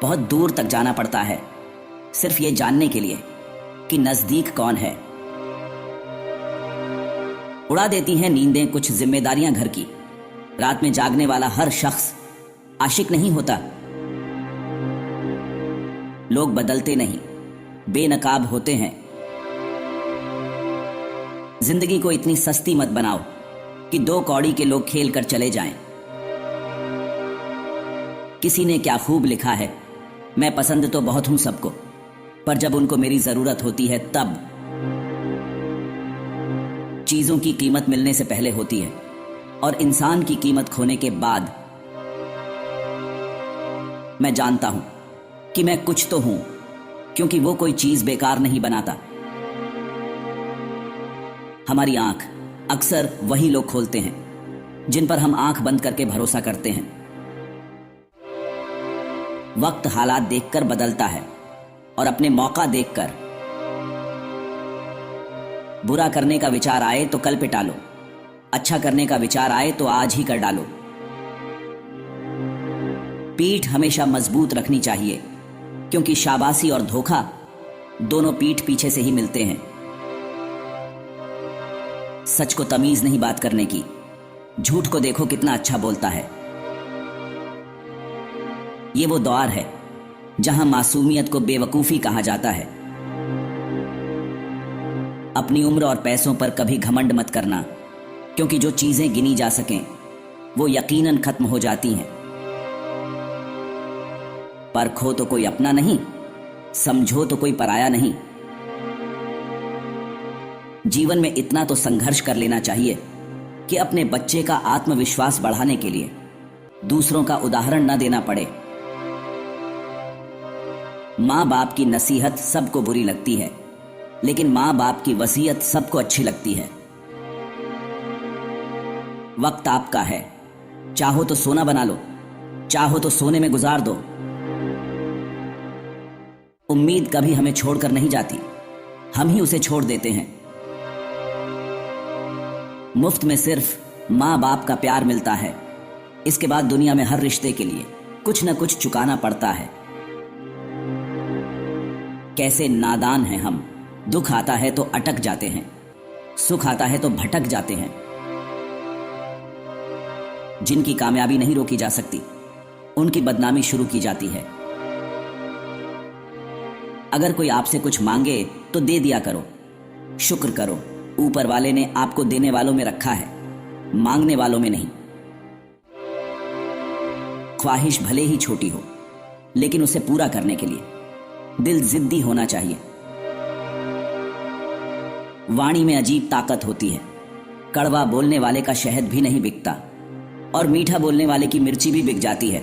बहुत दूर तक जाना पड़ता है सिर्फ ये जानने के लिए कि नजदीक कौन है। उड़ा देती हैं नींदें कुछ जिम्मेदारियां घर की। रात में जागने वाला हर शख्स आशिक नहीं होता। लोग बदलते नहीं, बेनकाब होते हैं। जिंदगी को इतनी सस्ती मत बनाओ कि 2 कौड़ी के लोग खेल कर चले जाएं। किसी ने क्या खूब लिखा है, मैं पसंद तो बहुत हूं सबको, पर जब उनको मेरी जरूरत होती है तब। चीजों की कीमत मिलने से पहले होती है और इंसान की कीमत खोने के बाद। मैं जानता हूं कि मैं कुछ तो हूं, क्योंकि वो कोई चीज बेकार नहीं बनाता। हमारी आंख अक्सर वही लोग खोलते हैं जिन पर हम आंख बंद करके भरोसा करते हैं। वक्त हालात देखकर बदलता है और अपने मौका देखकर। बुरा करने का विचार आए तो कल पे टालो, अच्छा करने का विचार आए तो आज ही कर डालो। पीठ हमेशा मजबूत रखनी चाहिए, क्योंकि शाबाशी और धोखा दोनों पीठ पीछे से ही मिलते हैं। सच को तमीज नहीं बात करने की, झूठ को देखो कितना अच्छा बोलता है। ये वो दौर है जहां मासूमियत को बेवकूफी कहा जाता है। अपनी उम्र और पैसों पर कभी घमंड मत करना, क्योंकि जो चीजें गिनी जा सकें वो यकीनन खत्म हो जाती हैं। परखो तो कोई अपना नहीं, समझो तो कोई पराया नहीं। जीवन में इतना तो संघर्ष कर लेना चाहिए कि अपने बच्चे का आत्मविश्वास बढ़ाने के लिए दूसरों का उदाहरण न देना पड़े। मां बाप की नसीहत सबको बुरी लगती है, लेकिन मां बाप की वसीयत सबको अच्छी लगती है। वक्त आपका है, चाहो तो सोना बना लो, चाहो तो सोने में गुजार दो। उम्मीद कभी हमें छोड़कर नहीं जाती, हम ही उसे छोड़ देते हैं। मुफ्त में सिर्फ मां बाप का प्यार मिलता है, इसके बाद दुनिया में हर रिश्ते के लिए कुछ न कुछ चुकाना पड़ता है। कैसे नादान हैं हम, दुख आता है तो अटक जाते हैं, सुख आता है तो भटक जाते हैं। जिनकी कामयाबी नहीं रोकी जा सकती, उनकी बदनामी शुरू की जाती है। अगर कोई आपसे कुछ मांगे तो दे दिया करो, शुक्र करो, ऊपर वाले ने आपको देने वालों में रखा है, मांगने वालों में नहीं। ख्वाहिश भले ही छोटी हो, लेकिन उसे पूरा करने के लिए दिल जिद्दी होना चाहिए। वाणी में अजीब ताकत होती है, कड़वा बोलने वाले का शहद भी नहीं बिकता और मीठा बोलने वाले की मिर्ची भी बिक जाती है।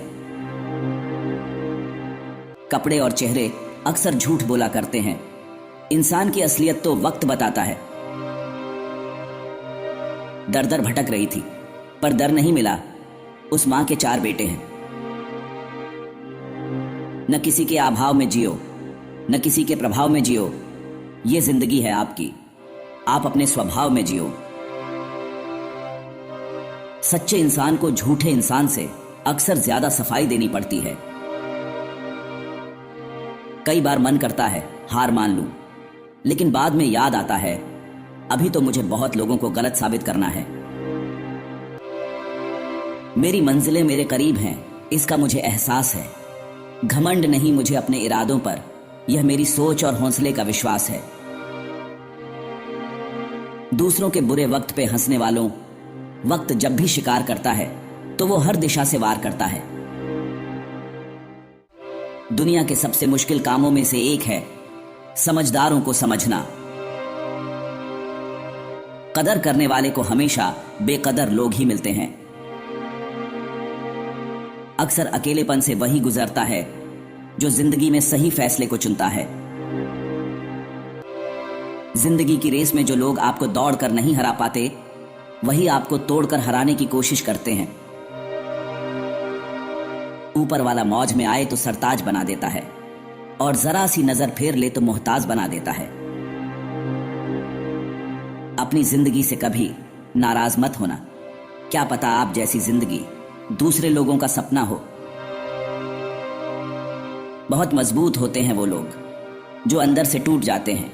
कपड़े और चेहरे अक्सर झूठ बोला करते हैं, इंसान की असलियत तो वक्त बताता है। दर दर भटक रही थी, पर दर नहीं मिला। उस मां के 4 बेटे हैं। न किसी के अभाव में जियो, न किसी के प्रभाव में जियो। ये जिंदगी है आपकी, आप अपने स्वभाव में जियो। सच्चे इंसान को झूठे इंसान से अक्सर ज्यादा सफाई देनी पड़ती है। कई बार मन करता है हार मान लूं, लेकिन बाद में याद आता है अभी तो मुझे बहुत लोगों को गलत साबित करना है। मेरी मंजिलें मेरे करीब हैं, इसका मुझे एहसास है। घमंड नहीं मुझे अपने इरादों पर, यह मेरी सोच और हौसले का विश्वास है। दूसरों के बुरे वक्त पे हंसने वालों, वक्त जब भी शिकार करता है तो वो हर दिशा से वार करता है। दुनिया के सबसे मुश्किल कामों में से एक है समझदारों को समझना। कदर करने वाले को हमेशा बेकदर लोग ही मिलते हैं। अक्सर अकेलेपन से वही गुजरता है जो जिंदगी में सही फैसले को चुनता है। जिंदगी की रेस में जो लोग आपको दौड़कर नहीं हरा पाते, वही आपको तोड़कर हराने की कोशिश करते हैं। ऊपर वाला मौज में आए तो सरताज बना देता है और जरा सी नजर फेर ले तो मोहताज बना देता है। अपनी जिंदगी से कभी नाराज मत होना, क्या पता आप जैसी जिंदगी दूसरे लोगों का सपना हो। बहुत मजबूत होते हैं वो लोग जो अंदर से टूट जाते हैं।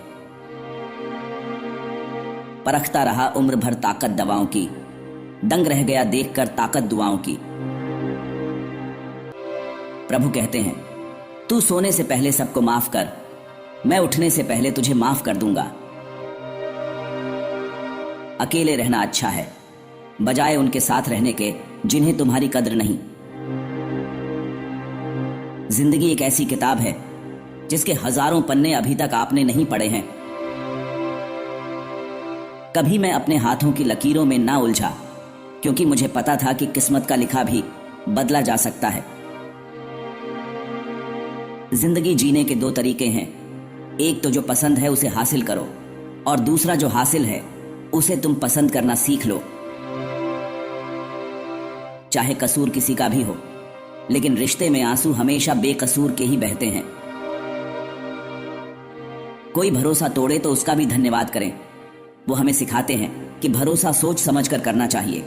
परखता रहा उम्र भर ताकत दवाओं की, दंग रह गया देखकर ताकत दुआओं की। प्रभु कहते हैं, तू सोने से पहले सबको माफ कर, मैं उठने से पहले तुझे माफ कर दूंगा। अकेले रहना अच्छा है बजाय उनके साथ रहने के जिन्हें तुम्हारी कद्र नहीं। जिंदगी एक ऐसी किताब है जिसके हजारों पन्ने अभी तक आपने नहीं पढ़े हैं। कभी मैं अपने हाथों की लकीरों में ना उलझा, क्योंकि मुझे पता था कि किस्मत का लिखा भी बदला जा सकता है। जिंदगी जीने के दो तरीके हैं, एक तो जो पसंद है उसे हासिल करो, और दूसरा जो हासिल है उसे तुम पसंद करना सीख लो। चाहे कसूर किसी का भी हो, लेकिन रिश्ते में आंसू हमेशा बेकसूर के ही बहते हैं। कोई भरोसा तोड़े तो उसका भी धन्यवाद करें। वो हमें सिखाते हैं कि भरोसा सोच समझकर करना चाहिए।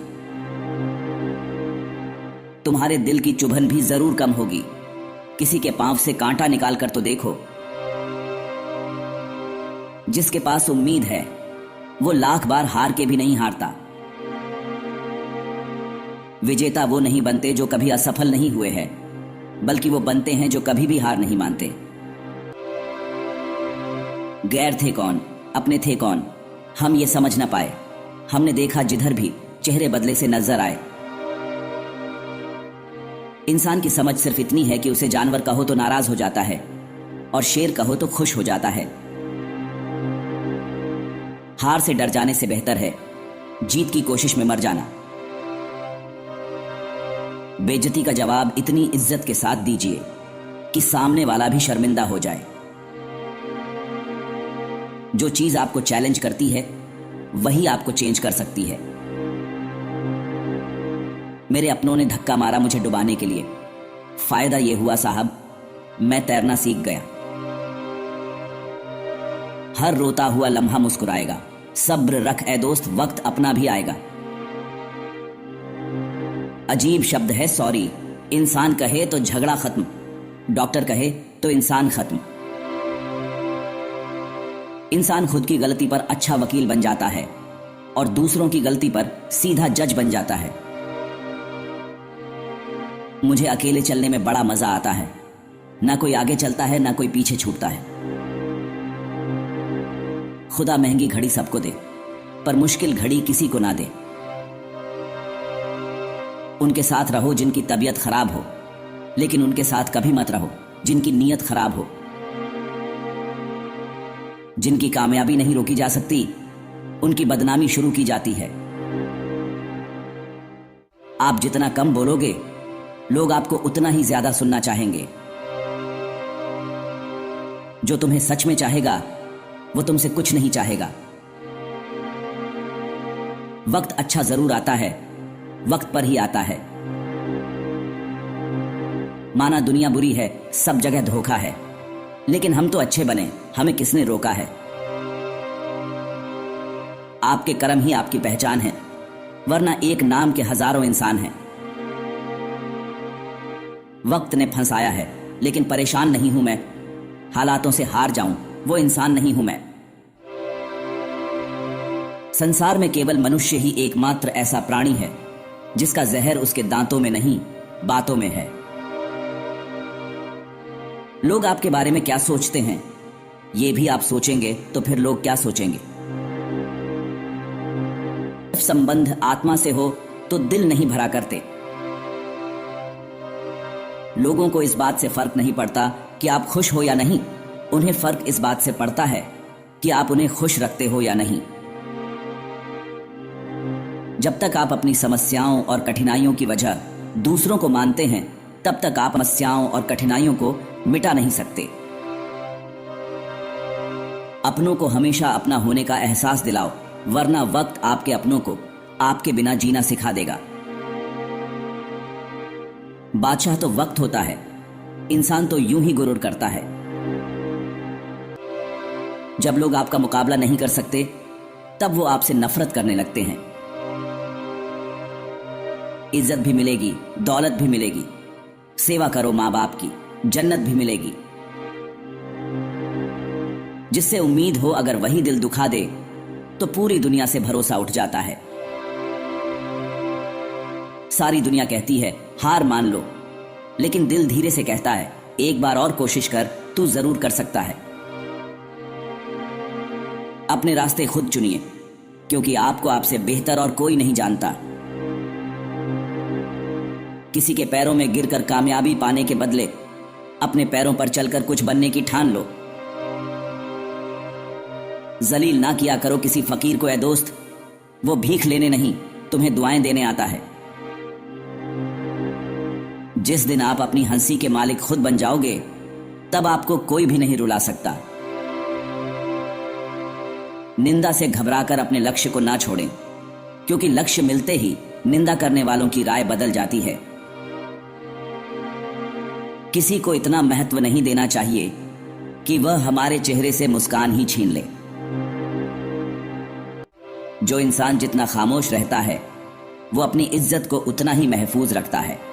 तुम्हारे दिल की चुभन भी जरूर कम होगी। किसी के पांव से कांटा निकाल कर तो देखो। जिसके पास उम्मीद है वो लाख बार हार के भी नहीं हारता। विजेता वो नहीं बनते जो कभी असफल नहीं हुए हैं, बल्कि वो बनते हैं जो कभी भी हार नहीं मानते। गैर थे कौन, अपने थे कौन, हम ये समझ ना पाए। हमने देखा जिधर भी चेहरे बदले से नजर आए। इंसान की समझ सिर्फ इतनी है कि उसे जानवर कहो तो नाराज हो जाता है और शेर कहो तो खुश हो जाता है। हार से डर जाने से बेहतर है जीत की कोशिश में मर जाना। बेइज्जती का जवाब इतनी इज्जत के साथ दीजिए कि सामने वाला भी शर्मिंदा हो जाए। जो चीज आपको चैलेंज करती है वही आपको चेंज कर सकती है। मेरे अपनों ने धक्का मारा मुझे डुबाने के लिए। फायदा यह हुआ साहब, मैं तैरना सीख गया। हर रोता हुआ लम्हा मुस्कुराएगा। सब्र रख ए दोस्त, वक्त अपना भी आएगा। अजीब शब्द है सॉरी। इंसान कहे तो झगड़ा खत्म, डॉक्टर कहे तो इंसान खत्म। इंसान खुद की गलती पर अच्छा वकील बन जाता है और दूसरों की गलती पर सीधा जज बन जाता है। मुझे अकेले चलने में बड़ा मजा आता है। ना कोई आगे चलता है, ना कोई पीछे छूटता है। खुदा महंगी घड़ी सबको दे, पर मुश्किल घड़ी किसी को ना दे। उनके साथ रहो जिनकी तबीयत खराब हो, लेकिन उनके साथ कभी मत रहो जिनकी नीयत खराब हो। जिनकी कामयाबी नहीं रोकी जा सकती, उनकी बदनामी शुरू की जाती है। आप जितना कम बोलोगे, लोग आपको उतना ही ज्यादा सुनना चाहेंगे। जो तुम्हें सच में चाहेगा, वो तुमसे कुछ नहीं चाहेगा। वक्त अच्छा जरूर आता है, वक्त पर ही आता है। माना दुनिया बुरी है, सब जगह धोखा है, लेकिन हम तो अच्छे बने, हमें किसने रोका है। आपके कर्म ही आपकी पहचान है, वरना एक नाम के हजारों इंसान हैं। वक्त ने फंसाया है, लेकिन परेशान नहीं हूं मैं। हालातों से हार जाऊं, वो इंसान नहीं हूं मैं। संसार में केवल मनुष्य ही एकमात्र ऐसा प्राणी है जिसका जहर उसके दांतों में नहीं, बातों में है। लोग आपके बारे में क्या सोचते हैं, ये भी आप सोचेंगे तो फिर लोग क्या सोचेंगे। संबंध आत्मा से हो तो दिल नहीं भरा करते। लोगों को इस बात से फर्क नहीं पड़ता कि आप खुश हो या नहीं, उन्हें फर्क इस बात से पड़ता है कि आप उन्हें खुश रखते हो या नहीं। जब तक आप अपनी समस्याओं और कठिनाइयों की वजह दूसरों को मानते हैं, तब तक आप समस्याओं और कठिनाइयों को मिटा नहीं सकते। अपनों को हमेशा अपना होने का एहसास दिलाओ, वरना वक्त आपके अपनों को आपके बिना जीना सिखा देगा। बादशाह तो वक्त होता है, इंसान तो यूं ही गुरूर करता है। जब लोग आपका मुकाबला नहीं कर सकते, तब वो आपसे नफरत करने लगते हैं। इज्जत भी मिलेगी, दौलत भी मिलेगी। सेवा करो माँ बाप की, जन्नत भी मिलेगी। जिससे उम्मीद हो अगर वही दिल दुखा दे तो पूरी दुनिया से भरोसा उठ जाता है। सारी दुनिया कहती है हार मान लो, लेकिन दिल धीरे से कहता है एक बार और कोशिश कर, तू जरूर कर सकता है। अपने रास्ते खुद चुनिए, क्योंकि आपको आपसे बेहतर और कोई नहीं जानता। किसी के पैरों में गिरकर कामयाबी पाने के बदले अपने पैरों पर चलकर कुछ बनने की ठान लो। जलील ना किया करो किसी फकीर को ऐ दोस्त, वो भीख लेने नहीं तुम्हें दुआएं देने आता है। जिस दिन आप अपनी हंसी के मालिक खुद बन जाओगे, तब आपको कोई भी नहीं रुला सकता। निंदा से घबराकर अपने लक्ष्य को ना छोड़ें, क्योंकि लक्ष्य मिलते ही निंदा करने वालों की राय बदल जाती है। किसी को इतना महत्व नहीं देना चाहिए कि वह हमारे चेहरे से मुस्कान ही छीन ले। जो इंसान जितना खामोश रहता है, वो अपनी इज्जत को उतना ही महफूज रखता है।